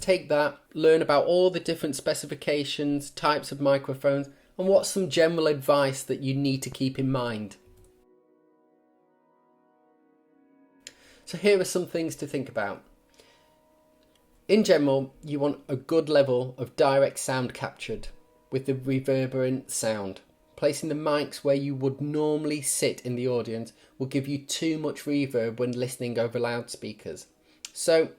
take that, learn about all the different specifications, types of microphones, and what's some general advice that you need to keep in mind. So here are some things to think about. In general, you want a good level of direct sound captured with the reverberant sound. Placing the mics where you would normally sit in the audience will give you too much reverb when listening over loudspeakers. So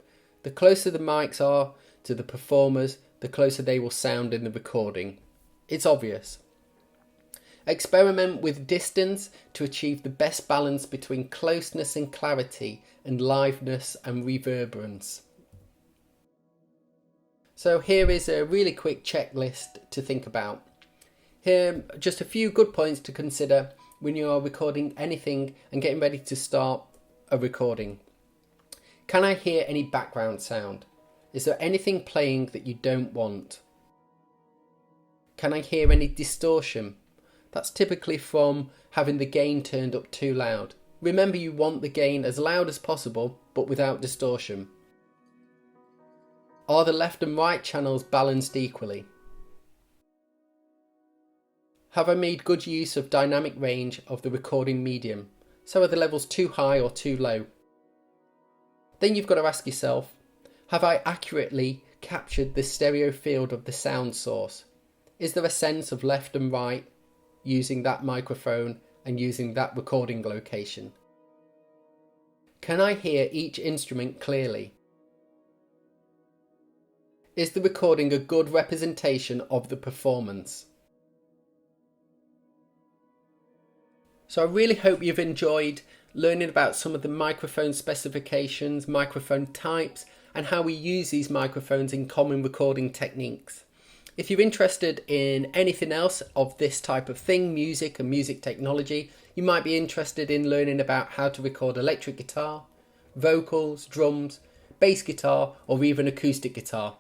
the closer the mics are to the performers, the closer they will sound in the recording. It's obvious. Experiment with distance to achieve the best balance between closeness and clarity and liveness and reverberance. So here is a really quick checklist to think about. Here are just a few good points to consider when you are recording anything and getting ready to start a recording. Can I hear any background sound? Is there anything playing that you don't want? Can I hear any distortion? That's typically from having the gain turned up too loud. Remember, you want the gain as loud as possible, but without distortion. Are the left and right channels balanced equally? Have I made good use of dynamic range of the recording medium? So are the levels too high or too low? Then you've got to ask yourself, have I accurately captured the stereo field of the sound source? Is there a sense of left and right using that microphone and using that recording location? Can I hear each instrument clearly? Is the recording a good representation of the performance? So I really hope you've enjoyed learning about some of the microphone specifications, microphone types, and how we use these microphones in common recording techniques. If you're interested in anything else of this type of thing, music and music technology, you might be interested in learning about how to record electric guitar, vocals, drums, bass guitar, or even acoustic guitar.